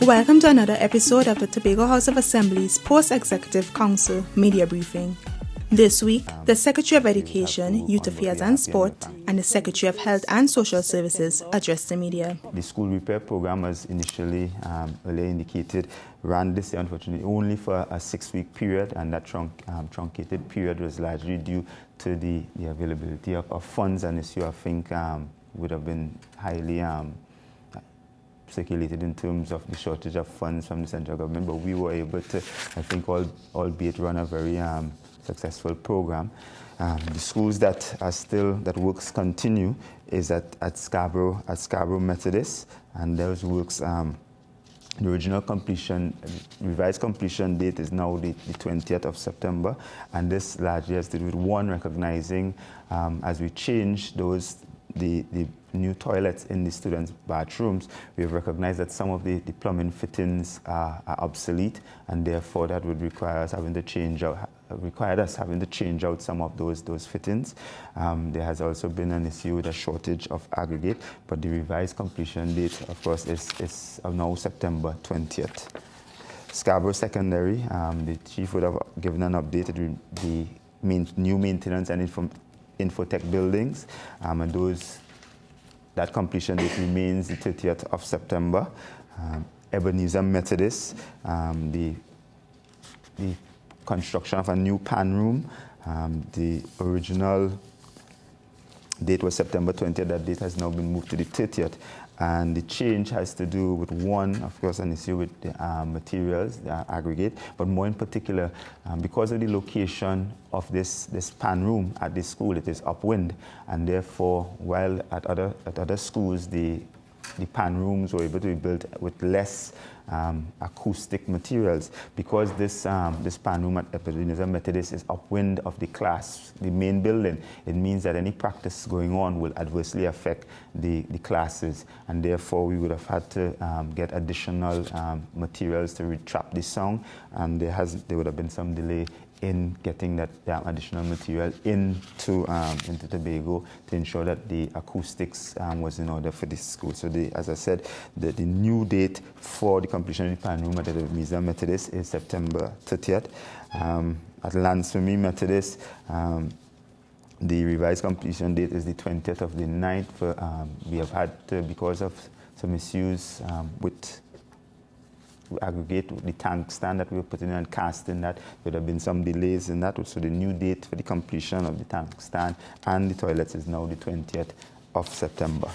Welcome to another episode of the Tobago House of Assembly's Post-Executive Council Media Briefing. This week, the Secretary of Education, Youth Affairs and Sport, and the Secretary of Health and Social Services addressed the media. The school repair program, as initially earlier indicated, ran this year, unfortunately, only for a 6-week period, and that truncated period was largely due to the availability of funds, an issue I think would have been highly circulated in terms of the shortage of funds from the central government, but we were able to, I think, albeit run a very successful program. The schools that works continue is at Scarborough Methodist, and those works, the original revised completion date is now the 20th of September, and this largely has to do with one, recognizing as we change the new toilets in the students' bathrooms, we have recognized that some of the plumbing fittings are obsolete, and therefore that would require us having to change out some of those fittings. There has also been an issue with a shortage of aggregate, but the revised completion date, of course, is now September 20th. Scarborough Secondary, the chief would have given an update on the new maintenance and infotech buildings, and that completion date remains the 30th of September. Ebenezer Methodist, the construction of a new pan room, the original date was September 20th. That date has now been moved to the 30th. And the change has to do with one, of course, an issue with the materials, the aggregate, but more in particular, because of the location of this pan room at this school, it is upwind, and therefore, while at other schools, the pan rooms were able to be built with less acoustic materials, because this pan room at Ebenezer Methodist is upwind of the main building. It means that any practice going on will adversely affect the classes, and therefore we would have had to get additional materials to retrap the sound, and there would have been some delay in getting that additional material into Tobago to ensure that the acoustics was in order for this school. So as I said, the new date for the completion of the pan room at the Ebenezer Methodist is September 30th. At Lansford Methodist, the revised completion date is the 20th of the 9th. We have had to, because of some issues with aggregate, the tank stand that we were putting in and casting, that there would have been some delays in that. So the new date for the completion of the tank stand and the toilets is now the 20th of September.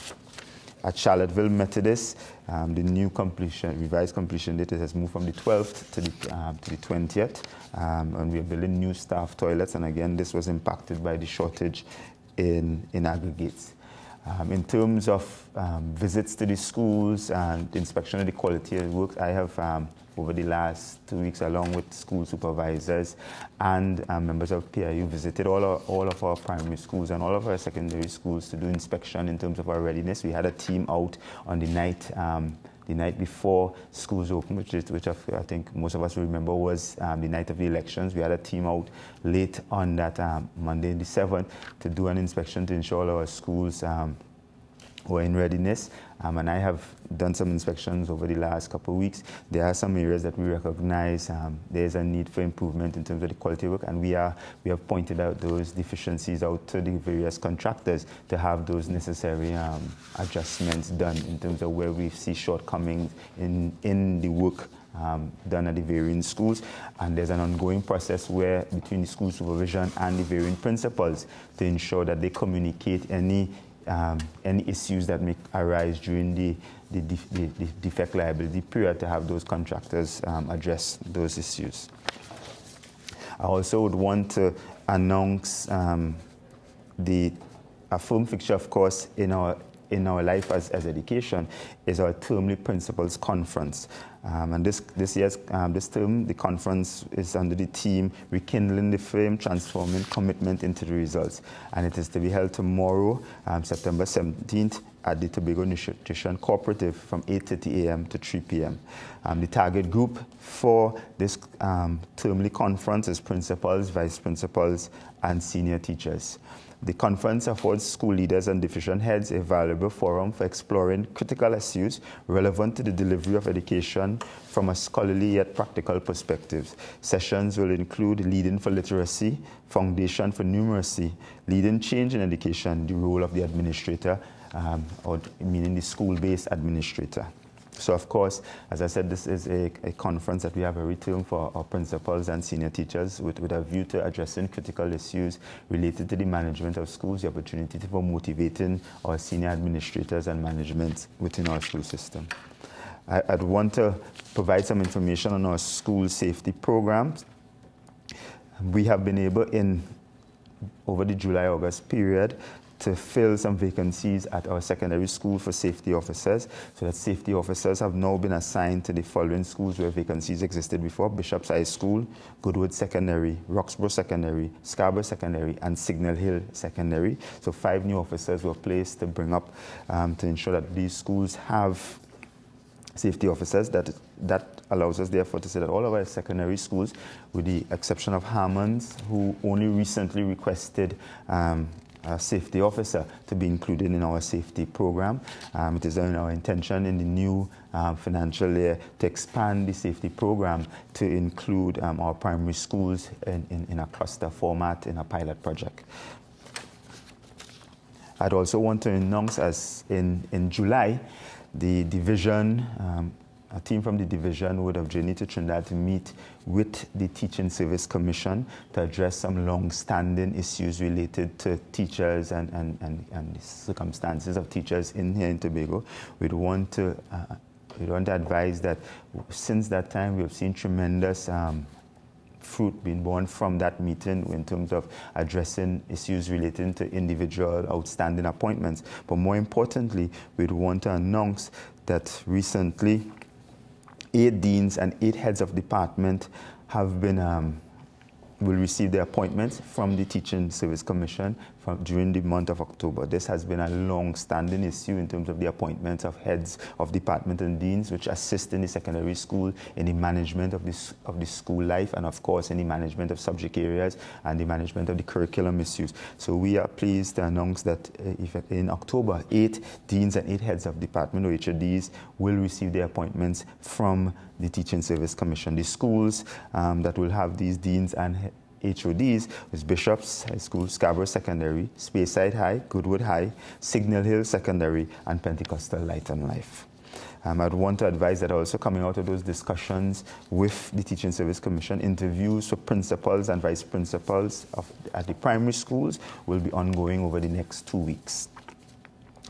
At Charlotteville Methodist, the new revised completion date has moved from the 12th to the 20th, and we are building new staff toilets, and again, this was impacted by the shortage in aggregates. In terms of visits to the schools and inspection of the quality of work, I have, over the last 2 weeks, along with school supervisors and members of PIU, visited all of our primary schools and all of our secondary schools to do inspection in terms of our readiness. We had a team out on the night before schools opened, which I think most of us remember was the night of the elections. We had a team out late on that Monday the 7th to do an inspection to ensure all our schools were in readiness. And I have done some inspections over the last couple of weeks. There are some areas that we recognize there's a need for improvement in terms of the quality of work, and we have pointed out those deficiencies out to the various contractors to have those necessary adjustments done in terms of where we see shortcomings in the work done at the varying schools. And there's an ongoing process between the school supervision and the varying principals to ensure that they communicate any issues that may arise during the defect liability period, to have those contractors address those issues. I also would want to announce a firm fixture, of course, in our life as education is our termly principals conference. And this term, the conference is under the theme Rekindling the Flame, Transforming Commitment into the Results. And it is to be held tomorrow, September 17th, at the Tobago Nutrition Cooperative from 8:30 a.m. to 3 p.m. The target group for this termly conference is principals, vice principals, and senior teachers. The conference affords school leaders and division heads a valuable forum for exploring critical issues relevant to the delivery of education education from a scholarly yet practical perspective. Sessions will include leading for literacy, foundation for numeracy, leading change in education, the role of the administrator, or meaning the school-based administrator. So of course, as I said, this is a conference that we have every term for our principals and senior teachers with a view to addressing critical issues related to the management of schools, the opportunity for motivating our senior administrators and management within our school system. I'd want to provide some information on our school safety programs. We have been able over the July-August period to fill some vacancies at our secondary school for safety officers. So that safety officers have now been assigned to the following schools where vacancies existed before: Bishop's High School, Goodwood Secondary, Roxborough Secondary, Scarborough Secondary, and Signal Hill Secondary. So 5 new officers were placed to bring up, to ensure that these schools have safety officers. That allows us, therefore, to say that all of our secondary schools, with the exception of Harmons, who only recently requested a safety officer to be included in our safety program. It is our intention in the new financial year to expand the safety program to include our primary schools in a cluster format in a pilot project. I'd also want to announce, as in July, the division, a team from the division would have journeyed to Trinidad to meet with the Teaching Service Commission to address some long-standing issues related to teachers and the circumstances of teachers here in Tobago. We'd want to advise that since that time we have seen tremendous fruit being born from that meeting in terms of addressing issues relating to individual outstanding appointments. But more importantly, we'd want to announce that recently 8 deans and 8 heads of department have been will receive their appointments from the Teaching Service Commission during the month of October. This has been a long-standing issue in terms of the appointments of heads of department and deans, which assist in the secondary school in the management of the school life, and of course in the management of subject areas and the management of the curriculum issues. So we are pleased to announce that in October, 8 deans and 8 heads of department, or HODs, will receive their appointments from the Teaching Service Commission. The schools that will have these deans and HODs is Bishop's High School, Scarborough Secondary, Speyside High, Goodwood High, Signal Hill Secondary, and Pentecostal Light and Life. I'd want to advise that also coming out of those discussions with the Teaching Service Commission, interviews for principals and vice principals at the primary schools will be ongoing over the next 2 weeks.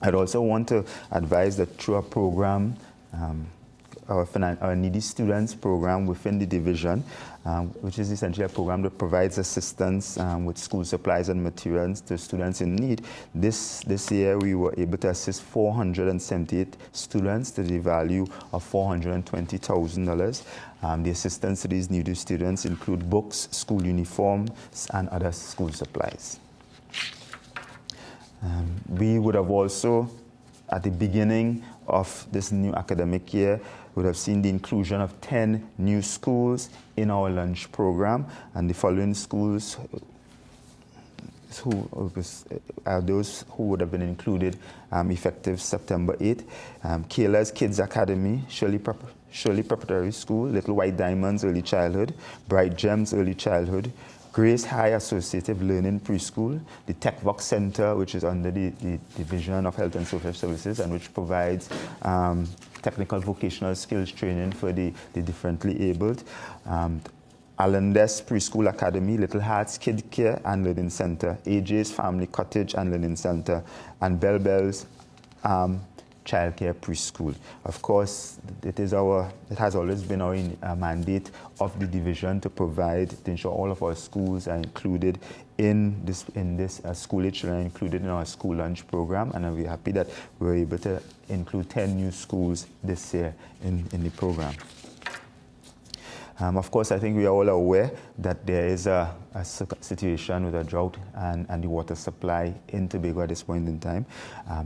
I'd also want to advise that through a program, our Needy Students program within the division, which is essentially a program that provides assistance with school supplies and materials to students in need. This year we were able to assist 478 students to the value of $420,000. The assistance to these needy students include books, school uniforms, and other school supplies. We would have also, at the beginning of this new academic year, would have seen the inclusion of 10 new schools in our lunch program, and the following schools are those who would have been included effective September 8. Kayla's Kids Academy, Shirley Preparatory School, Little White Diamonds Early Childhood, Bright Gems Early Childhood, Grace High Associative Learning Preschool, the TechVox Center, which is under the Division of Health and Social Services and which provides technical vocational skills training for the differently abled. Allendes Preschool Academy, Little Hearts Kid Care and Learning Center, AJ's Family Cottage and Learning Center, and Bell Bell's Childcare Preschool. Of course, it has always been our mandate of the division to ensure all of our schools are included in this school-age children included in our school lunch program, and we're happy that we were able to include 10 new schools this year in the program. Of course, I think we are all aware that there is a situation with a drought and the water supply in Tobago at this point in time.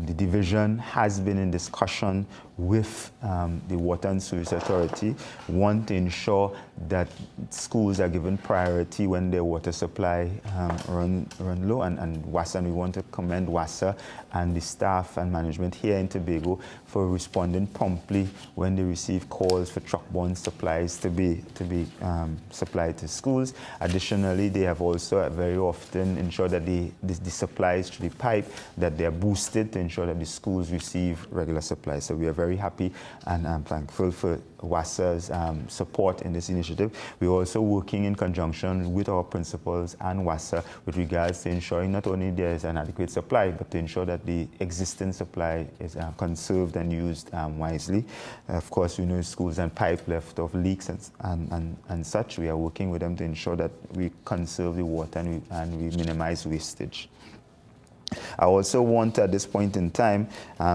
The division has been in discussion with the Water and Sewage Authority, one, to ensure that schools are given priority when their water supply run low, and WASA, and we want to commend WASA and the staff and management here in Tobago for responding promptly when they receive calls for truck-borne supplies to be supplied to schools. Additionally, they have also very often ensured that the supplies through the pipe, that they are boosted to ensure that the schools receive regular supplies. So we are very happy and I'm thankful for WASA's support in this initiative. We're also working in conjunction with our principals and WASA with regards to ensuring not only there is an adequate supply, but to ensure that the existing supply is conserved and used wisely. Of course, we know schools and pipe left of leaks and such. We are working with them to ensure that we conserve the water and we minimize wastage. I also want at this point in time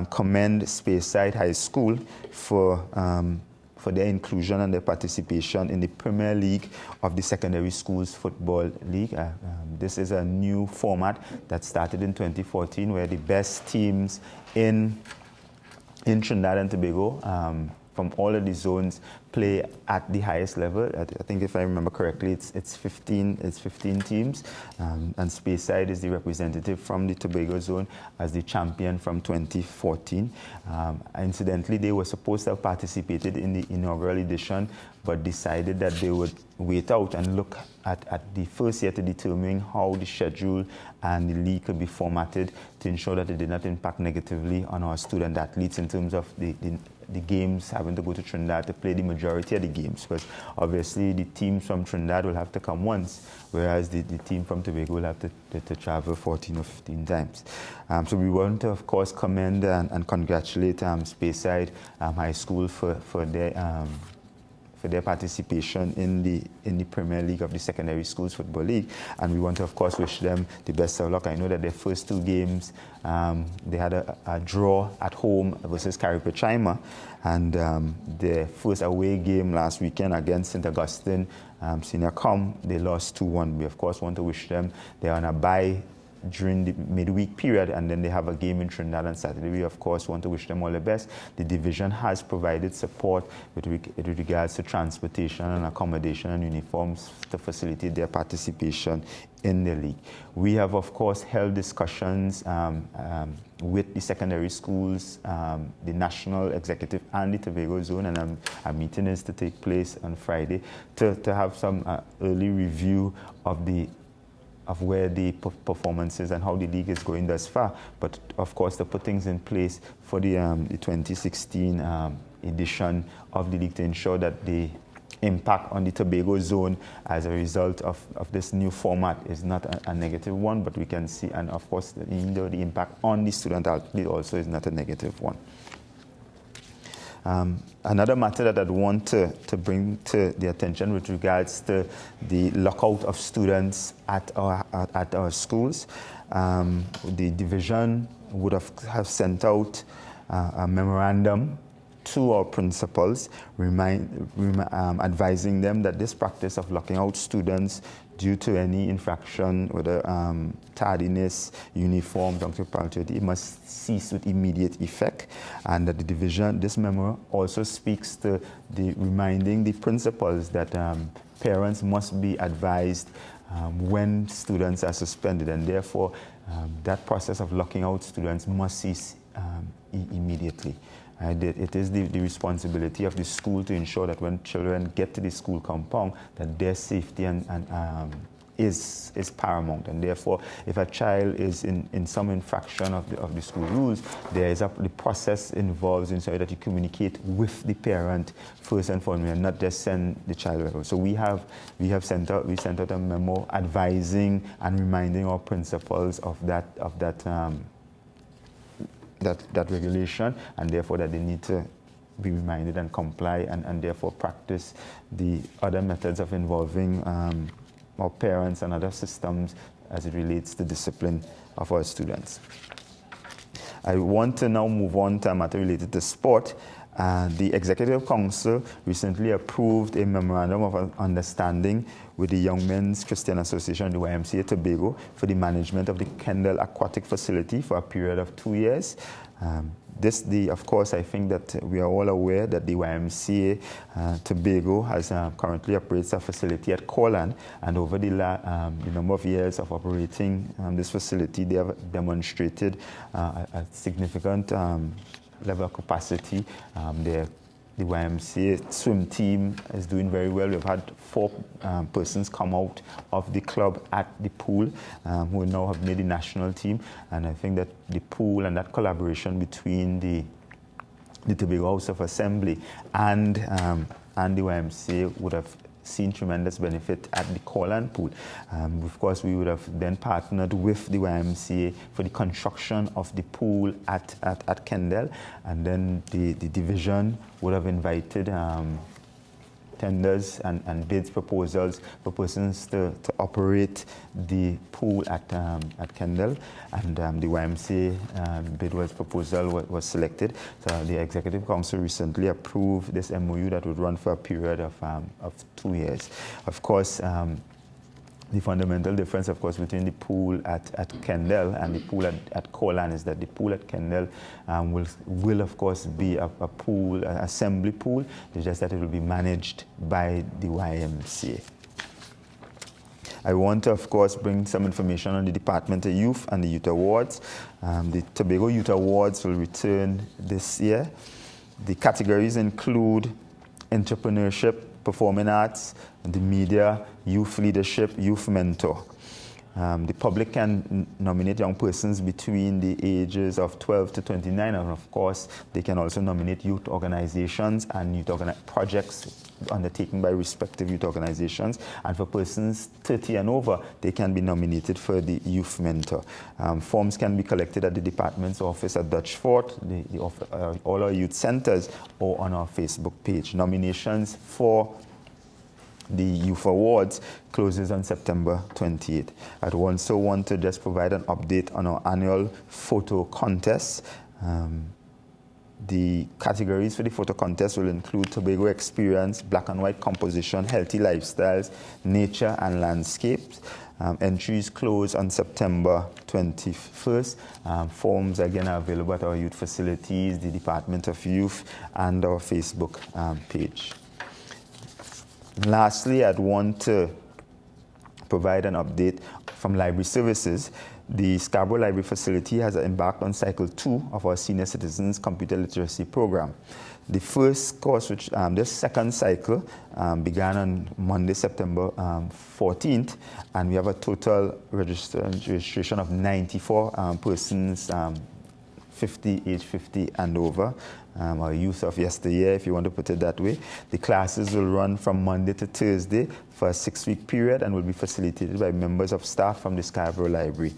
commend Speyside High School for their inclusion and their participation in the Premier League of the Secondary Schools Football League. This is a new format that started in 2014 where the best teams in Trinidad and Tobago from all of the zones play at the highest level. I think if I remember correctly, it's 15 teams, and Speyside is the representative from the Tobago zone as the champion from 2014. Incidentally, they were supposed to have participated in the inaugural edition, but decided that they would wait out and look at the first year to determine how the schedule and the league could be formatted to ensure that it did not impact negatively on our student athletes in terms of the games having to go to Trinidad to play the majority of the games, because obviously the teams from Trinidad will have to come once, whereas the team from Tobago will have to travel 14 or 15 times. So we want to, of course, commend and congratulate Speyside High School for their participation in the Premier League of the Secondary Schools Football League. And we want to, of course, wish them the best of luck. I know that their first two games, they had a draw at home versus Caripechaima, and their first away game last weekend against St. Augustine Senior Com, they lost 2-1. We, of course, want to wish them, they're on a bye during the midweek period, and then they have a game in Trinidad on Saturday. We, of course, want to wish them all the best. The division has provided support with regards to transportation and accommodation and uniforms to facilitate their participation in the league. We have, of course, held discussions with the secondary schools, the national executive and the Tobago zone, and a meeting is to take place on Friday to have some early review of where the performances and how the league is going thus far, but of course to put things in place for the 2016 edition of the league to ensure that the impact on the Tobago zone as a result of this new format is not a negative one, but we can see, and of course the impact on the student athlete also is not a negative one. Another matter that I'd want to bring to the attention with regards to the lockout of students at our schools, the division would have sent out a memorandum to our principals, advising them that this practice of locking out students due to any infraction, whether tardiness, uniform, punctuality, it must cease with immediate effect, and that the division, this memo also speaks to reminding the principals that parents must be advised when students are suspended, and therefore that process of locking out students must cease immediately. It is the responsibility of the school to ensure that when children get to the school compound, that their safety is paramount. And therefore, if a child is in some infraction of the school rules, the process involves ensuring that you communicate with the parent first and foremost, and not just send the child away. So we sent out a memo advising and reminding our principals of that regulation, and therefore that they need to be reminded and comply, and therefore practice the other methods of involving our parents and other systems as it relates to discipline of our students. I want to now move on to a matter related to sport, The Executive Council recently approved a memorandum of understanding with the Young Men's Christian Association, the YMCA Tobago, for the management of the Kendall Aquatic Facility for a period of 2 years. Of course, I think that we are all aware that the YMCA Tobago has currently operates a facility at Corlan, and over the number of years of operating this facility, they have demonstrated a significant level of capacity. The YMCA swim team is doing very well. We've had 4 persons come out of the club at the pool who now have made the national team. And I think that the pool and that collaboration between the Tobago House of Assembly and the YMCA would have seen tremendous benefit at the Corlan pool. Of course, we would have then partnered with the YMCA for the construction of the pool at Kendall, and then the division would have invited tenders and bids, proposals for persons to operate the pool at Kendall, and the YMCA proposal was selected. So the Executive Council recently approved this MOU that would run for a period of 2 years. Of course, the fundamental difference, of course, between the pool at Kendall and the pool at Corlan is that the pool at Kendall will of course, be a pool, an assembly pool. It's just that it will be managed by the YMCA. I want to, of course, bring some information on the Department of Youth and the Youth Awards. The Tobago Youth Awards will return this year. The categories include entrepreneurship, performing arts, the media, youth leadership, youth mentor. The public can nominate young persons between the ages of 12 to 29, and of course, they can also nominate youth organizations and youth projects undertaken by respective youth organizations. And for persons 30 and over, they can be nominated for the youth mentor. Forms can be collected at the department's office at Dutch Fort, all our youth centers, or on our Facebook page. Nominations for the Youth Awards closes on September 28th. I'd also want to just provide an update on our annual photo contest. The categories for the photo contest will include Tobago Experience, Black and White Composition, Healthy Lifestyles, Nature and Landscapes. Entries close on September 21st. Forms again are available at our youth facilities, the Department of Youth, and our Facebook page. Lastly, I'd want to provide an update from Library Services. The Scarborough Library facility has embarked on Cycle 2 of our Senior Citizens Computer Literacy Program. The first course, this second cycle, began on Monday, September 14th, and we have a total registration of 94 persons, age 50 and over. Our youth of yesteryear, if you want to put it that way. The classes will run from Monday to Thursday for a 6-week period and will be facilitated by members of staff from the Scarborough Library.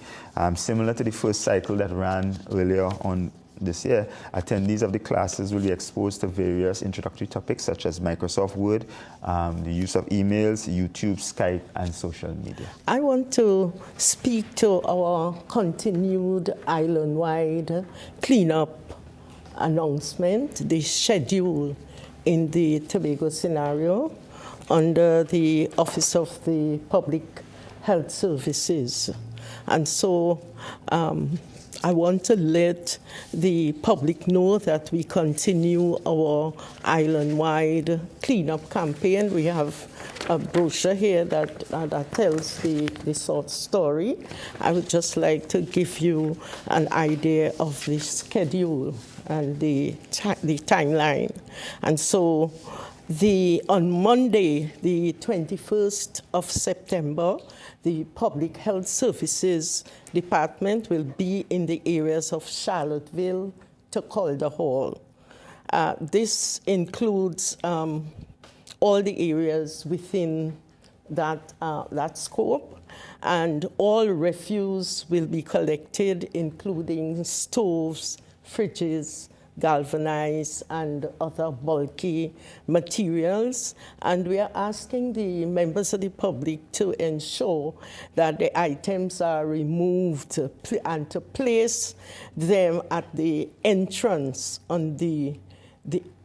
Similar to the first cycle that ran earlier on this year, attendees of the classes will be exposed to various introductory topics such as Microsoft Word, the use of emails, YouTube, Skype, and social media. I want to speak to our continued island-wide cleanup announcement, the schedule in the Tobago scenario under the Office of the Public Health Services. And so I want to let the public know that we continue our island-wide cleanup campaign. We have a brochure here that tells the short story. I would just like to give you an idea of the schedule and the timeline. And so on Monday, the 21st of September, the Public Health Services Department will be in the areas of Charlottesville to Calder Hall. This includes all the areas within that scope, and all refuse will be collected, including stoves, fridges, galvanized, and other bulky materials. And we are asking the members of the public to ensure that the items are removed and to place them at the entrance on the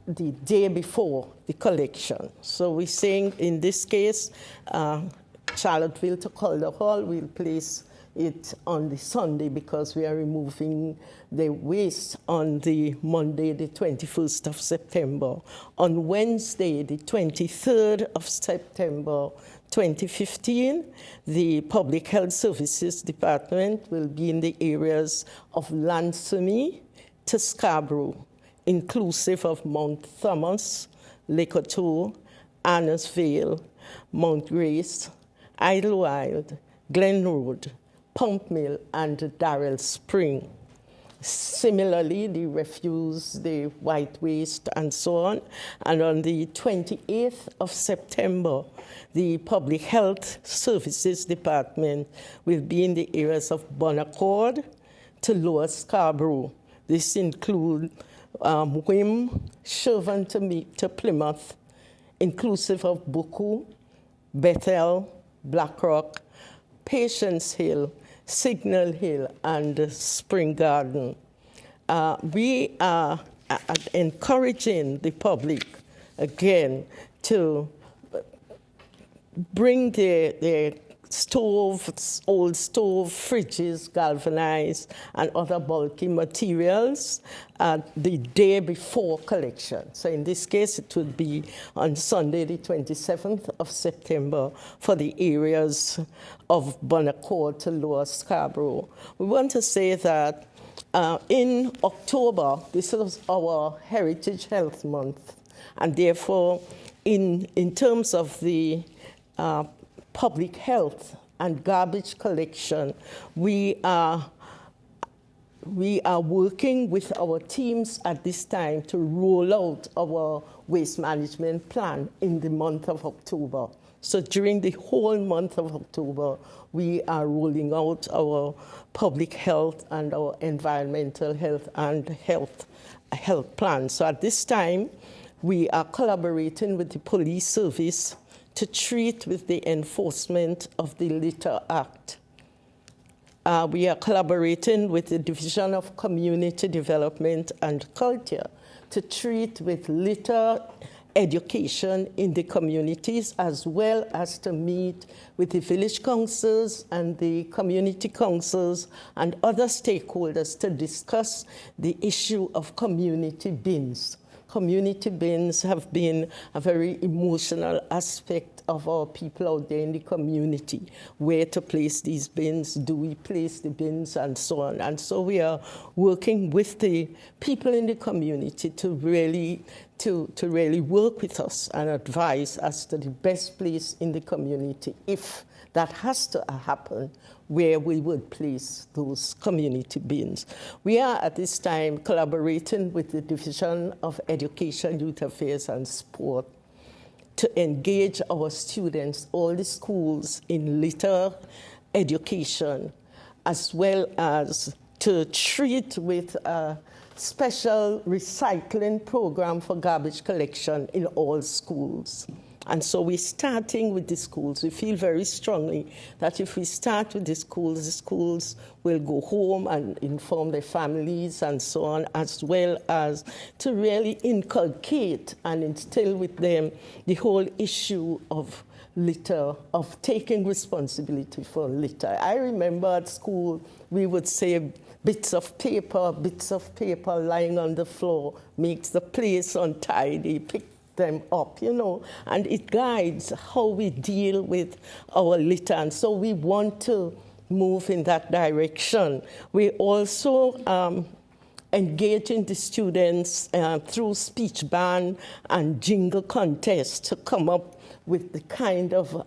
the day before the collection. So we're saying in this case, Charlotteville to Calder Hall, we'll place it on the Sunday because we are removing the waste on the Monday, the 21st of September. On Wednesday, the 23rd of September, 2015, the Public Health Services Department will be in the areas of Lansome to Scarborough, inclusive of Mount Thomas, Lake Otoe, Annesville, Mount Grace, Idlewild, Glen Road, Pump Mill, and Darrell Spring. Similarly, the refuse, the white waste, and so on. And on the 28th of September, the Public Health Services Department will be in the areas of Bonaccord to Lower Scarborough. This includes Wim, Shervan to Plymouth, inclusive of Buku, Bethel, Blackrock, Patience Hill, Signal Hill, and Spring Garden. We are encouraging the public, again, to bring their stoves, old stove, fridges, galvanized, and other bulky materials the day before collection. So in this case, it would be on Sunday, the 27th of September, for the areas of Bonaccord to Lower Scarborough. We want to say that in October, this is our Heritage Health Month, and therefore, in terms of the public health and garbage collection, we are working with our teams at this time to roll out our waste management plan in the month of October. So during the whole month of October, we are rolling out our public health and our environmental health and health plan. So at this time, we are collaborating with the police service to treat with the enforcement of the Litter Act. We are collaborating with the Division of Community Development and Culture to treat with litter education in the communities, as well as to meet with the village councils and the community councils and other stakeholders to discuss the issue of community bins. Community bins have been a very emotional aspect of our people out there in the community. Where to place these bins, do we place the bins, and so on. And so we are working with the people in the community to really work with us and advise as to the best place in the community, if that has to happen, where we would place those community bins. We are at this time collaborating with the Division of Education, Youth Affairs and Sport to engage our students, all the schools, in litter education, as well as to treat with a special recycling program for garbage collection in all schools. And so we're starting with the schools. We feel very strongly that if we start with the schools will go home and inform their families and so on, as well as to really inculcate and instill with them the whole issue of litter, of taking responsibility for litter. I remember at school, we would say bits of paper lying on the floor makes the place untidy. Pick them up, and it guides how we deal with our litter. And so we want to move in that direction. We also engaging the students through speech band and jingle contests to come up with the kind of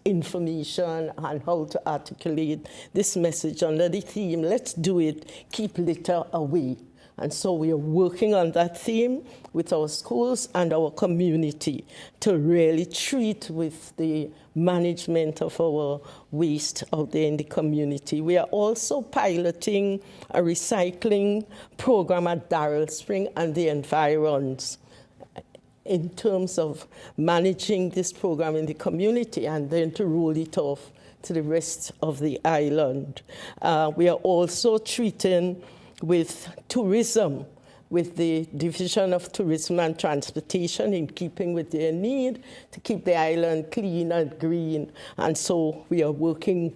information and how to articulate this message under the theme, let's do it, keep litter away. And so we are working on that theme with our schools and our community to really treat with the management of our waste out there in the community. We are also piloting a recycling program at Darrell Spring and the environs in terms of managing this program in the community and then to roll it off to the rest of the island. We are also treating with tourism with the Division of Tourism and Transportation in keeping with their need to keep the island clean and green. And so we are working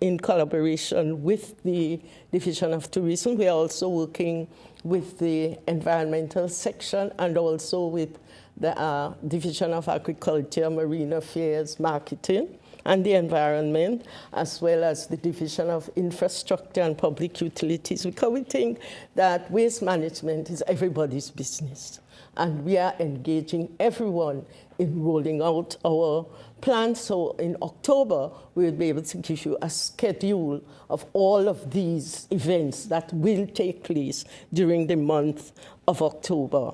in collaboration with the Division of Tourism. We are also working with the environmental section and also with the Division of Agriculture, Marine Affairs, Marketing, and the environment, as well as the Division of Infrastructure and Public Utilities, because we think that waste management is everybody's business. And we are engaging everyone in rolling out our plan. So in October, we'll be able to give you a schedule of all of these events that will take place during the month of October.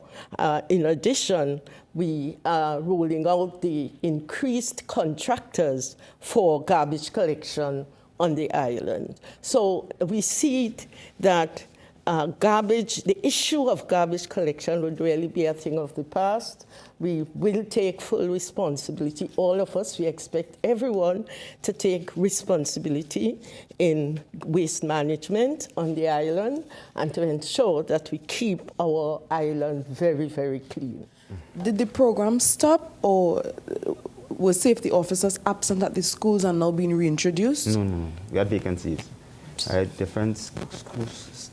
In addition, we are rolling out the increased contractors for garbage collection on the island. So we see that the issue of garbage collection would really be a thing of the past. We will take full responsibility, all of us. We expect everyone to take responsibility in waste management on the island and to ensure that we keep our island very, very clean. Did the program stop, or were safety officers absent at the schools and now being reintroduced? No. We had vacancies.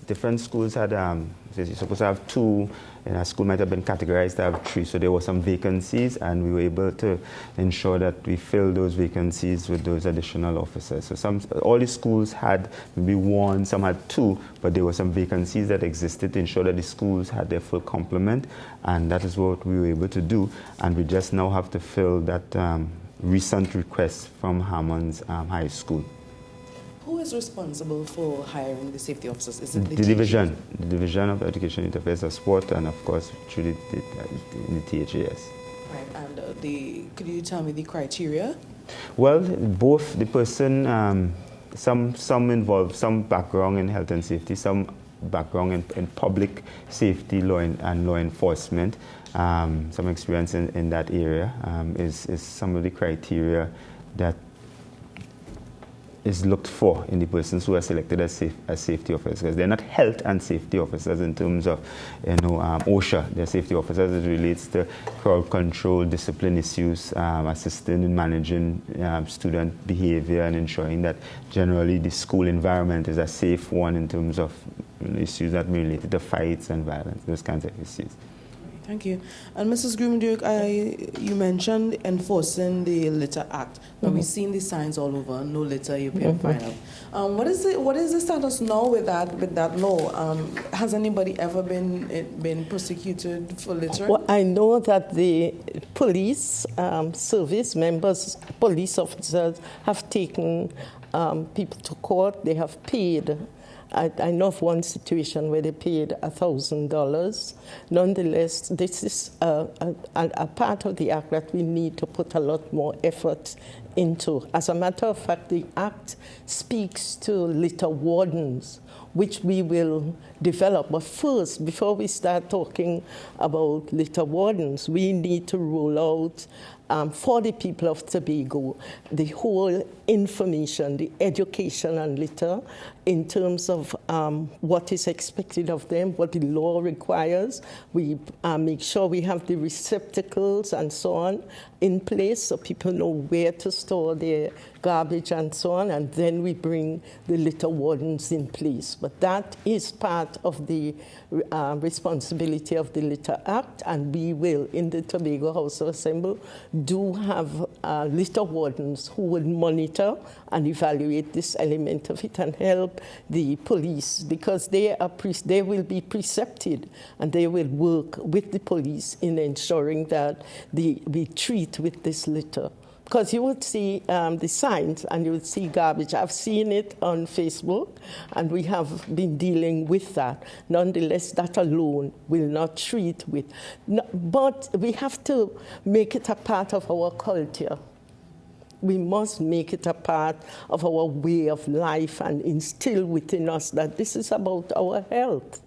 Different schools had, you're supposed to have 2, and a school might have been categorized to have 3, so there were some vacancies, and we were able to ensure that we filled those vacancies with those additional officers. So all the schools had maybe 1, some had 2, but there were some vacancies that existed to ensure that the schools had their full complement, and that is what we were able to do, and we just now have to fill that recent request from Hammonds High School. Who is responsible for hiring the safety officers? Is it the Division of Education, Youth Affairs and Sport, and of course through the THAS. Right, and could you tell me the criteria? Well, both the person, some involve some background in health and safety, some background in public safety law and law enforcement, some experience in that area is some of the criteria that is looked for in the persons who are selected as safety officers, because they're not health and safety officers in terms of, OSHA. They're safety officers as it relates to crowd control, discipline issues, assisting in managing student behavior and ensuring that generally the school environment is a safe one in terms of issues that may relate to fights and violence, those kinds of issues. Thank you. And Mrs. Groom-Duke, you mentioned enforcing the Litter Act. Now we've seen the signs all over: no litter, you pay a fine. What is the status now with that law? Has anybody ever been prosecuted for littering? Well, I know that the police service members, police officers, have taken people to court. They have paid. I know of one situation where they paid $1,000. Nonetheless, this is a part of the act that we need to put a lot more effort into. As a matter of fact, the act speaks to litter wardens, which we will develop. But first, before we start talking about litter wardens, we need to roll out for the people of Tobago the whole information, the education on litter in terms of what is expected of them, what the law requires. We make sure we have the receptacles and so on in place so people know where to store their garbage and so on, and then we bring the litter wardens in place. But that is part of the responsibility of the Litter Act, and we will, in the Tobago House of Assembly, do have litter wardens who will monitor and evaluate this element of it and help the police, because they will be precepted and they will work with the police in ensuring that we treat with this litter. Because you would see the signs and you would see garbage. I've seen it on Facebook, and we have been dealing with that. Nonetheless, that alone will not treat with. But we have to make it a part of our culture. We must make it a part of our way of life and instill within us that this is about our health.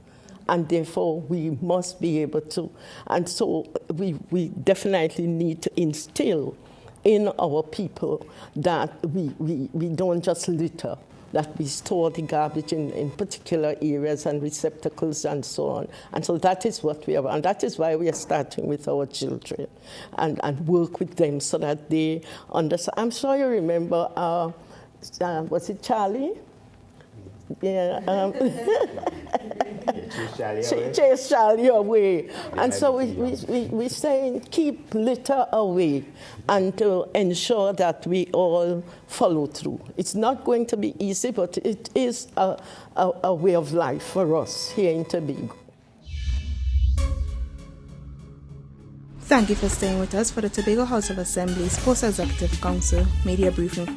And therefore, we must be able to. And so we definitely need to instill in our people that we don't just litter, that we store the garbage in particular areas and receptacles and so on. And so that is what we are, and that is why we are starting with our children and work with them so that they understand. I'm sure you remember, was it Charlie? Yeah, chase Charlie away. And so we say keep litter away and to ensure that we all follow through. It's not going to be easy, but it is a way of life for us here in Tobago. Thank you for staying with us for the Tobago House of Assembly's Post-Executive Council Media Briefing.